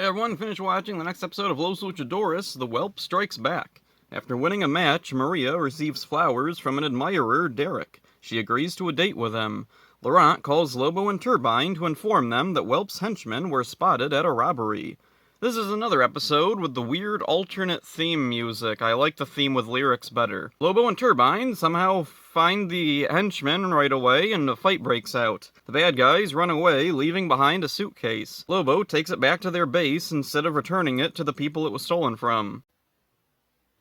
Hey everyone, finish watching the next episode of Los Luchadores, the Whelp strikes back. After winning a match, Maria receives flowers from an admirer, Derek. She agrees to a date with him. Laurent calls Lobo and Turbine to inform them that Whelp's henchmen were spotted at a robbery. This is another episode with the weird alternate theme music. I like the theme with lyrics better. Lobo and Turbine somehow find the henchmen right away and a fight breaks out. The bad guys run away, leaving behind a suitcase. Lobo takes it back to their base instead of returning it to the people it was stolen from.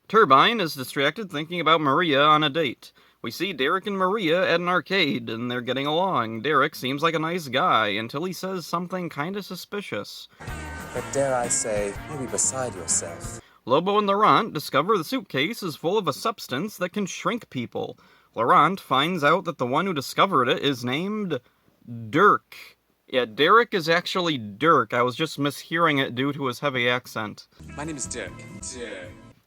Turbine is distracted thinking about Maria on a date. We see Derek and Maria at an arcade, and they're getting along. Derek seems like a nice guy, until he says something kinda suspicious. But dare I say, you'll be beside yourself. Lobo and Laurent discover the suitcase is full of a substance that can shrink people. Laurent finds out that the one who discovered it is named Dirk. Yeah, Derek is actually Dirk. I was just mishearing it due to his heavy accent. My name is Dirk.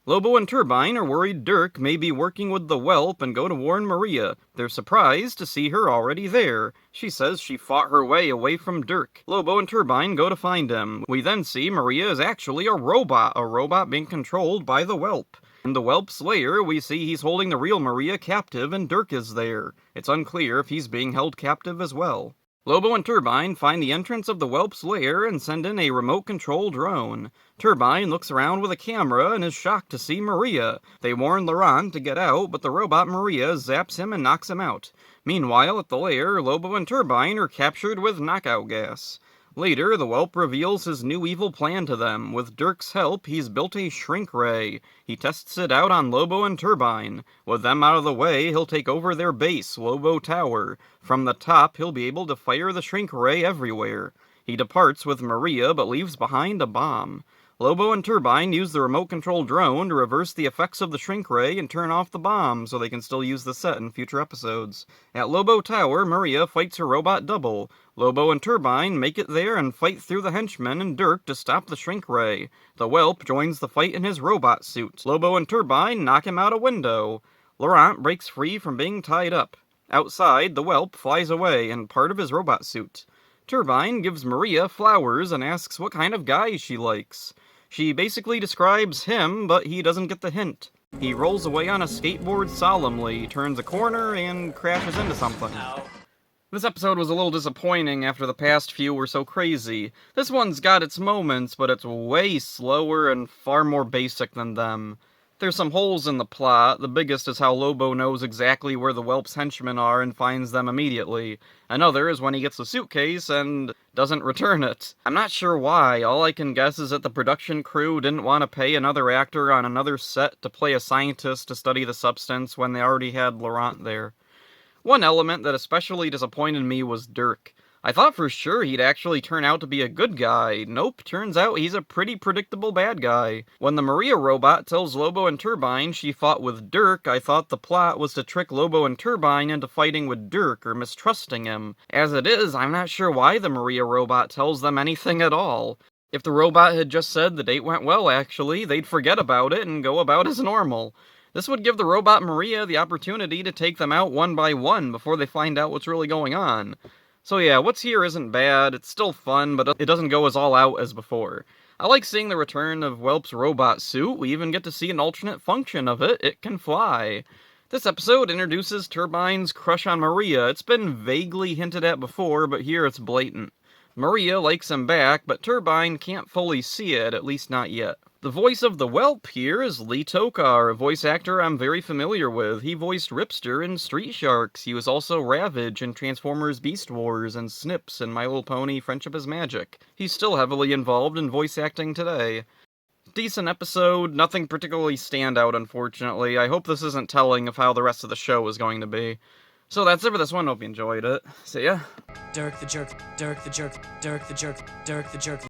Lobo and Turbine are worried Dirk may be working with the Whelp and go to warn Maria. They're surprised to see her already there. She says she fought her way away from Dirk. Lobo and Turbine go to find him. We then see Maria is actually a robot being controlled by the Whelp. In the Whelp's lair, we see he's holding the real Maria captive and Dirk is there. It's unclear if he's being held captive as well. Lobo and Turbine find the entrance of the Whelp's lair and send in a remote-control drone. Turbine looks around with a camera and is shocked to see Maria. They warn Laurent to get out, but the robot Maria zaps him and knocks him out. Meanwhile, at the lair, Lobo and Turbine are captured with knockout gas. Later, the Whelp reveals his new evil plan to them. With Dirk's help, he's built a shrink ray. He tests it out on Lobo and Turbine. With them out of the way, he'll take over their base, Lobo Tower. From the top, he'll be able to fire the shrink ray everywhere. He departs with Maria, but leaves behind a bomb. Lobo and Turbine use the remote-control drone to reverse the effects of the shrink ray and turn off the bomb so they can still use the set in future episodes. At Lobo Tower, Maria fights her robot double. Lobo and Turbine make it there and fight through the henchmen and Dirk to stop the shrink ray. The Whelp joins the fight in his robot suit. Lobo and Turbine knock him out a window. Laurent breaks free from being tied up. Outside, the Whelp flies away in part of his robot suit. Turbine gives Maria flowers and asks what kind of guy she likes. She basically describes him, but he doesn't get the hint. He rolls away on a skateboard solemnly, turns a corner, and crashes into something. This episode was a little disappointing after the past few were so crazy. This one's got its moments, but it's way slower and far more basic than them. There's some holes in the plot. The biggest is how Lobo knows exactly where the Whelp's henchmen are and finds them immediately. Another is when he gets the suitcase and doesn't return it. I'm not sure why. All I can guess is that the production crew didn't want to pay another actor on another set to play a scientist to study the substance when they already had Laurent there. One element that especially disappointed me was Dirk. I thought for sure he'd actually turn out to be a good guy. Nope, turns out he's a pretty predictable bad guy. When the Maria robot tells Lobo and Turbine she fought with Dirk, I thought the plot was to trick Lobo and Turbine into fighting with Dirk or mistrusting him. As it is, I'm not sure why the Maria robot tells them anything at all. If the robot had just said the date went well actually, they'd forget about it and go about as normal. This would give the robot Maria the opportunity to take them out one by one before they find out what's really going on. So yeah, what's here isn't bad, it's still fun, but it doesn't go as all out as before. I like seeing the return of Whelp's robot suit. We even get to see an alternate function of it. It can fly. This episode introduces Turbine's crush on Maria. It's been vaguely hinted at before, but here it's blatant. Maria likes him back, but Turbine can't fully see it, at least not yet. The voice of the Whelp here is Lee Tokar, a voice actor I'm very familiar with. He voiced Ripster in Street Sharks. He was also Ravage in Transformers Beast Wars and Snips in My Little Pony Friendship is Magic. He's still heavily involved in voice acting today. Decent episode, nothing particularly standout unfortunately. I hope this isn't telling of how the rest of the show is going to be. So that's it for this one, hope you enjoyed it. See ya. Dirk the jerk, Dirk the jerk, Dirk the jerk, Dirk the jerk.